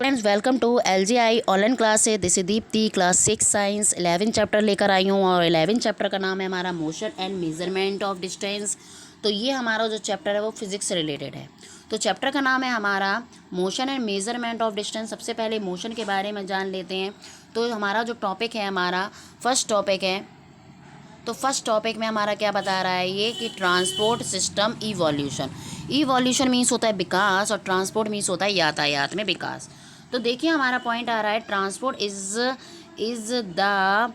Friends welcome to LGI online class है। This is Deepti, class 6 science 11 chapter लेकर आई हूँ और 11 चैप्टर का नाम है हमारा motion and measurement of distance. तो ये हमारा जो चैप्टर है वो फिजिक्स से रिलेटेड है। तो चैप्टर का नाम है हमारा motion and measurement of distance. सबसे पहले मोशन के बारे में जान लेते हैं। तो हमारा जो टॉपिक है हमारा फर्स्ट टॉपिक है। तो फर्स्ट टॉपिक में हमारा क्या बता रहा है ये कि transport system evolution. Evolution means होता है विकास और ट्रांसपोर्ट मीन्स होता है यातायात में विकास। तो देखिए हमारा पॉइंट आ रहा है transport is the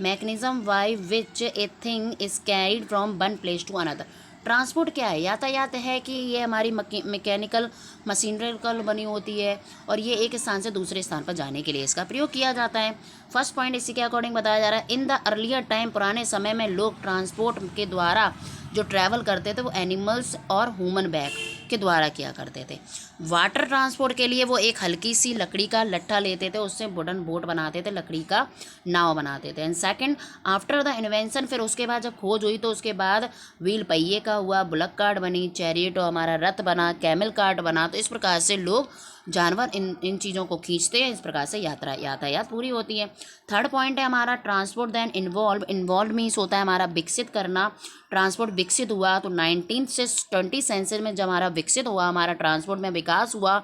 mechanism by which a thing is carried from one place to another. Transport क्या है? यातायात है कि ये हमारी मैकेनिकल मशीनरिकल बनी होती है और ये एक स्थान से दूसरे स्थान पर जाने के लिए इसका प्रयोग किया जाता है। फर्स्ट पॉइंट इसी के अकॉर्डिंग बताया जा रहा है। इन द अर्लियर टाइम, पुराने समय में लोग ट्रांसपोर्ट के द्वारा जो ट्रैवल करते थे वो एनिमल्स और ह्यूमन बैग के द्वारा किया करते थे। वाटर ट्रांसपोर्ट के लिए वो एक हल्की सी लकड़ी का लट्ठा लेते थे, उससे वुडन बोट बनाते थे, लकड़ी का नाव बनाते थे। And second, after the invention, फिर उसके बाद जब खोज हुई तो उसके बाद व्हील पहिए का हुआ, बुलक कार्ट बनी, चैरियट हमारा रथ बना, कैमल कार्ट बना। तो इस प्रकार से लोग जानवर इन चीज़ों को खींचते हैं। इस प्रकार से यातायात पूरी होती है। थर्ड पॉइंट है हमारा ट्रांसपोर्ट देन इन्वॉल्व मीन्स होता है हमारा विकसित करना। ट्रांसपोर्ट विकसित हुआ तो 19 से 20 सेंचुरी में जब हमारा विकसित हुआ, हमारा ट्रांसपोर्ट में विकास हुआ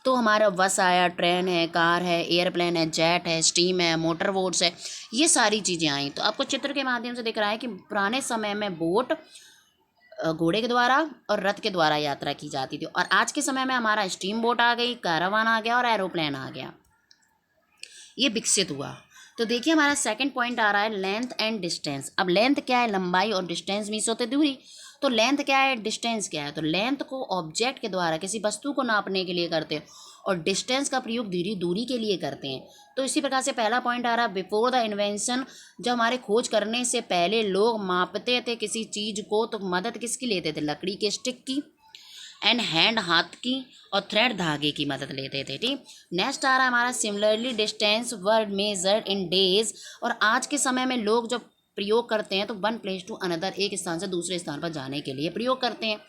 तो हमारा बस आया, ट्रेन है, कार है, एयरप्लेन है, जेट है, स्टीम है, मोटर बोट्स है, ये सारी चीज़ें आई। तो आपको चित्र के माध्यम से दिख रहा है कि पुराने समय में बोट घोड़े के द्वारा और रथ के द्वारा यात्रा की जाती थी और आज के समय में हमारा स्टीम बोट आ गई, कारवान आ गया और एरोप्लेन आ गया, ये विकसित हुआ। तो देखिए हमारा सेकंड पॉइंट आ रहा है लेंथ एंड डिस्टेंस। अब लेंथ क्या है? लंबाई, और डिस्टेंस मीन्स होते दूरी। तो लेंथ क्या है, डिस्टेंस क्या है? तो लेंथ को ऑब्जेक्ट के द्वारा किसी वस्तु को नापने के लिए करते हैं और डिस्टेंस का प्रयोग दूरी के लिए करते हैं। तो इसी प्रकार से पहला पॉइंट आ रहा है बिफोर द इन्वेंशन, जब हमारे खोज करने से पहले लोग मापते थे किसी चीज़ को तो मदद किसकी लेते थे? लकड़ी के स्टिक की, एंड हैंड हाथ की, और थ्रेड धागे की मदद लेते थे। ठीक, नेक्स्ट आ रहा है हमारा similarly distance were measured in days. और आज के समय में लोग जब प्रयोग करते हैं तो वन प्लेस टू अनदर, एक स्थान से दूसरे स्थान पर जाने के लिए प्रयोग करते हैं।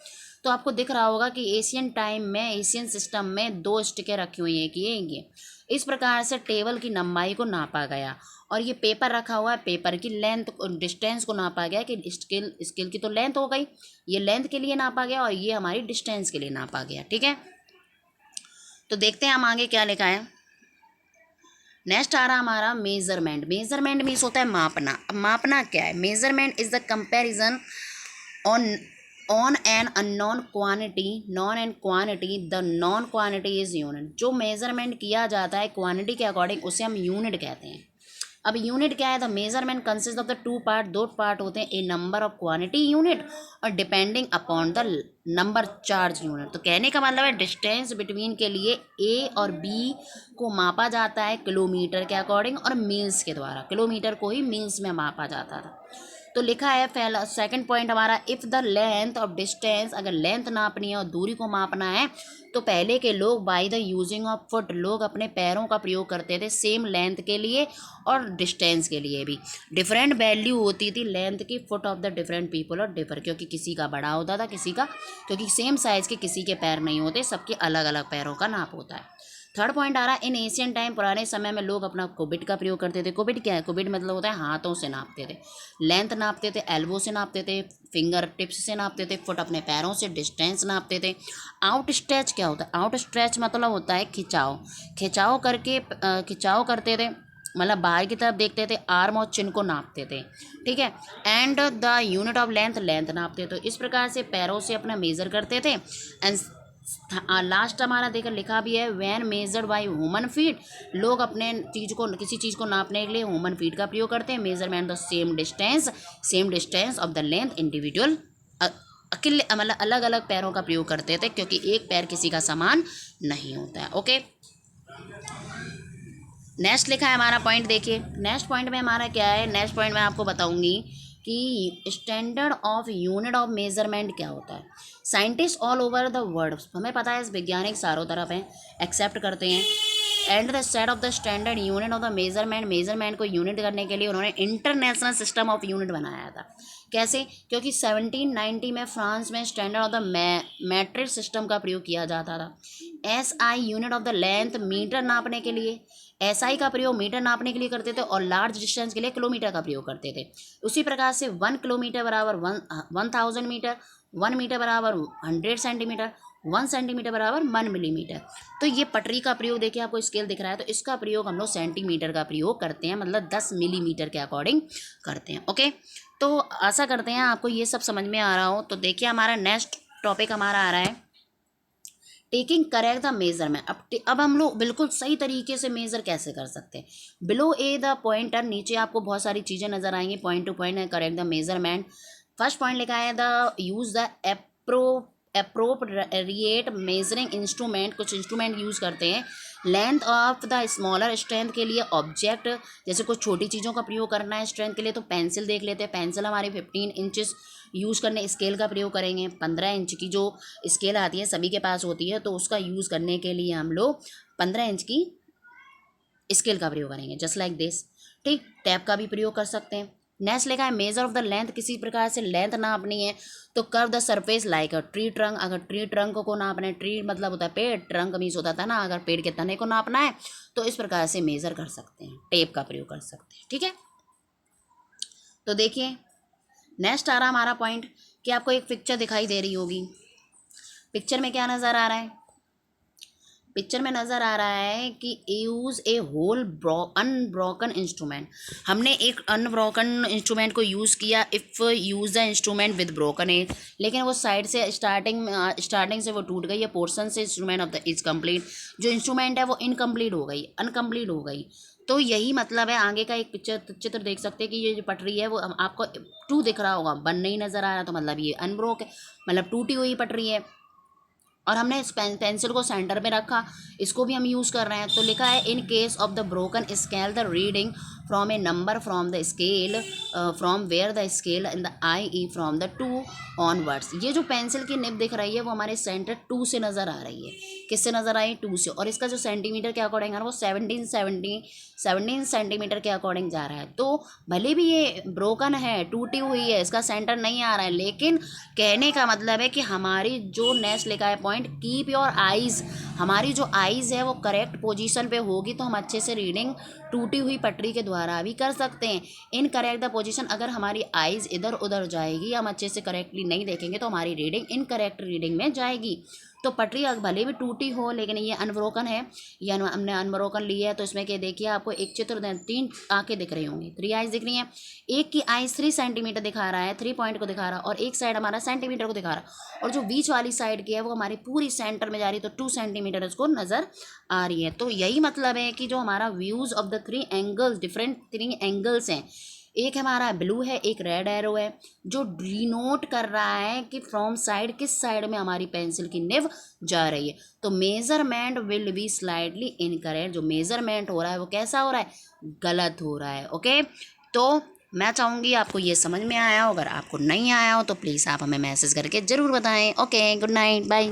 तो आपको दिख रहा होगा कि एशियन टाइम में, एशियन सिस्टम में 2 स्टिकें रखी हुई हैं कि ये इस प्रकार से टेबल की लंबाई को नापा गया और ये पेपर रखा हुआ है, पेपर की लेंथ डिस्टेंस को नापा गया कि स्केल की तो लेंथ हो गई, ये लेंथ के लिए नापा गया और ये हमारी डिस्टेंस के लिए नापा गया। ठीक है, तो देखते हैं हम आगे क्या लिखा है। नेक्स्ट आ रहा हमारा मेजरमेंट। मेजरमेंट मीन्स होता है मापना। अब मापना क्या है? Measurement is the comparison on an unknown quantity, non and quantity, the non quantity is unit. जो मेजरमेंट किया जाता है क्वांटिटी के अकॉर्डिंग उसे हम यूनिट कहते हैं। अब यूनिट क्या है? The measurement consist of the 2 part, 2 part होते हैं, ए नंबर ऑफ क्वांटिटी यूनिट और depending upon the number charge unit. तो कहने का मतलब है डिस्टेंस बिटवीन के लिए ए और बी को मापा जाता है किलोमीटर के अकॉर्डिंग और मील्स के द्वारा। किलोमीटर को ही मील्स में मापा जाता था। तो लिखा है पहला सेकंड पॉइंट हमारा, if the length of distance, अगर लेंथ नापनी है और दूरी को मापना है तो पहले के लोग by the using of foot, लोग अपने पैरों का प्रयोग करते थे सेम लेंथ के लिए और डिस्टेंस के लिए भी। डिफरेंट वैल्यू होती थी लेंथ की, foot of the different people और डिफर, क्योंकि किसी का बड़ा होता था, किसी का, क्योंकि सेम साइज़ के किसी के पैर नहीं होते, सबके अलग अलग पैरों का नाप होता है। थर्ड पॉइंट आ रहा है इन एशियन टाइम, पुराने समय में लोग अपना कुबिट का प्रयोग करते थे। कुबिट क्या है? कुबिट मतलब होता है हाथों से नापते थे, लेंथ नापते थे, एल्बो से नापते थे, फिंगर टिप्स से नापते थे, फुट अपने पैरों से, डिस्टेंस नापते थे। आउट स्ट्रेच क्या होता है? आउट स्ट्रेच मतलब होता है खिंचाव, खिंचाव करते थे, मतलब बाहर की तरफ देखते थे, आर्म और चिन को नापते थे। ठीक है, and the unit of length नापते थे। तो इस प्रकार से पैरों से अपना मेजर करते थे। एंड लास्ट हमारा देखकर लिखा भी है when measured by human feet, लोग अपने चीज़ को, किसी चीज़ को नापने के लिए ह्यूमन फीट का प्रयोग करते हैं। Measurement the same distance of the length individual, अकेले मतलब अलग अलग पैरों का प्रयोग करते थे क्योंकि एक पैर किसी का समान नहीं होता है। ओके, नेक्स्ट लिखा है हमारा पॉइंट। देखिए नेक्स्ट पॉइंट में हमारा क्या है, नेक्स्ट पॉइंट में आपको बताऊंगी कि standard of unit of measurement क्या होता है। Scientist all over the world, हमें पता है वैज्ञानिक चारों तरफ हैं, एक्सेप्ट करते हैं। And the set of the standard unit of the measurement, measurement को यूनिट करने के लिए उन्होंने इंटरनेशनल सिस्टम ऑफ यूनिट बनाया था। कैसे? क्योंकि 1790 में फ्रांस में standard of the metric system का प्रयोग किया जाता था। SI unit of the length metre नापने के लिए, SI का प्रयोग मीटर नापने के लिए करते थे और लार्ज डिस्टेंस के लिए किलोमीटर का प्रयोग करते थे। उसी प्रकार से 1 किलोमीटर बराबर 1000 मीटर, 1 मीटर बराबर 100 सेंटीमीटर, 1 सेंटीमीटर बराबर 1 मिलीमीटर। तो ये पटरी का प्रयोग देखिए आपको स्केल दिख रहा है, तो इसका प्रयोग हम लोग सेंटीमीटर का प्रयोग करते हैं, मतलब 10 मिलीमीटर के अकॉर्डिंग करते हैं। ओके, तो आशा करते हैं आपको ये सब समझ में आ रहा हो। तो देखिए हमारा नेक्स्ट टॉपिक हमारा आ रहा है टेकिंग करेक्ट द मेजरमेंट। अब हम लोग बिल्कुल सही तरीके से मेजर कैसे कर सकते हैं। बिलो ए द पॉइंटर, नीचे आपको बहुत सारी चीज़ें नजर आएंगी, पॉइंट टू पॉइंट है correct the measurement. First point लिखा है the use the appropriate measuring instrument. कुछ इंस्ट्रूमेंट यूज़ करते हैं length of the smaller strength के लिए ऑब्जेक्ट, जैसे कुछ छोटी चीज़ों का प्रयोग करना है स्ट्रेंथ के लिए तो पेंसिल देख लेते हैं। पेंसिल हमारी 15 इंचेस यूज़ करने, स्केल का प्रयोग करेंगे। 15 इंच की जो स्केल आती है सभी के पास होती है, तो उसका यूज़ करने के लिए हम लोग 15 इंच की स्केल का प्रयोग करेंगे, जस्ट लाइक दिस। ठीक, टैप का भी प्रयोग कर सकते हैं। नेक्स्ट लिखा है मेजर ऑफ द लेंथ, किसी प्रकार से लेंथ नापनी है तो curve the surface like a tree trunk. अगर ट्री ट्रंक को नापना है, ट्री मतलब होता है पेड़, ट्रंक मीन्स होता था ना, अगर पेड़ के तने को नापना है तो इस प्रकार से मेजर कर सकते हैं, टेप का प्रयोग कर सकते हैं। ठीक है, तो देखिए नेक्स्ट आ रहा हमारा पॉइंट कि आपको एक पिक्चर दिखाई दे रही होगी। पिक्चर में क्या नज़र आ रहा है? पिक्चर में नज़र आ रहा है कि use a whole unbroken instrument. हमने एक अनब्रोकन इंस्ट्रूमेंट को यूज़ किया। If use the instrument with broken edge, लेकिन वो साइड से स्टार्टिंग से वो टूट गई है, पोर्शन से instrument of the is complete. जो इंस्ट्रूमेंट है वो इनकम्प्लीट हो गई, अनकम्प्लीट हो गई। तो यही मतलब है, आगे का एक चित्र देख सकते हैं कि ये जो पटरी है वो आपको 2 दिख रहा होगा, 1 नहीं नज़र आ रहा, तो मतलब ये अनब्रोक है, मतलब टूटी हुई पटरी है। और हमने इस पेंसिल को सेंटर में रखा, इसको भी हम यूज़ कर रहे हैं। तो लिखा है in case of the broken scale the reading from a number from the scale from where the scale in the eye from the 2 onwards. ये जो पेंसिल की निब दिख रही है वो हमारे सेंटर 2 से नज़र आ रही है। किससे नज़र आई? 2 से। और इसका जो सेंटीमीटर के अकॉर्डिंग है वो 17 सेंटीमीटर के अकॉर्डिंग जा रहा है। तो भले भी ये ब्रोकन है, टूटी हुई है, इसका सेंटर नहीं आ रहा है, लेकिन कहने का मतलब है कि हमारी जो नेक्स्ट लिखा है पॉइंट, कीप योर आइज़, हमारी जो आइज़ है वो करेक्ट पोजीशन पे होगी तो हम अच्छे से रीडिंग टूटी हुई पटरी के द्वारा भी कर सकते हैं। इन करेक्ट द पोजीशन, अगर हमारी आइज़ इधर उधर जाएगी, हम अच्छे से करेक्टली नहीं देखेंगे तो हमारी रीडिंग इनकरेक्ट रीडिंग में जाएगी। तो पटरी भले भी टूटी हो लेकिन ये अनब्रोकन है, ये हमने अनब्रोकन ली है। तो इसमें क्या देखिए आपको एक चित्र 3 आंखें दिख रही होंगी, 3 आइज़ दिख रही हैं। एक की आइज़ 3 सेंटीमीटर दिखा रहा है, 3 पॉइंट को दिखा रहा है, और एक साइड हमारा सेंटीमीटर को दिखा रहा है, और जो बीच वाली साइड की है वो हमारी पूरी सेंटर में जा रही है, तो 2 सेंटीमीटर उसको नज़र आ रही है। तो यही मतलब है कि जो हमारा views of the 3 angles, different 3 angles हैं, एक हमारा ब्लू है, एक रेड एरो है, जो डिनोट कर रहा है कि फ्रॉम साइड, किस साइड में हमारी पेंसिल की निब जा रही है। तो measurement will be slightly incorrect, जो मेजरमेंट हो रहा है वो कैसा हो रहा है? गलत हो रहा है। ओके, तो मैं चाहूँगी आपको ये समझ में आया हो। अगर आपको नहीं आया हो तो प्लीज़ आप हमें मैसेज करके ज़रूर बताएं। Okay, good night, bye.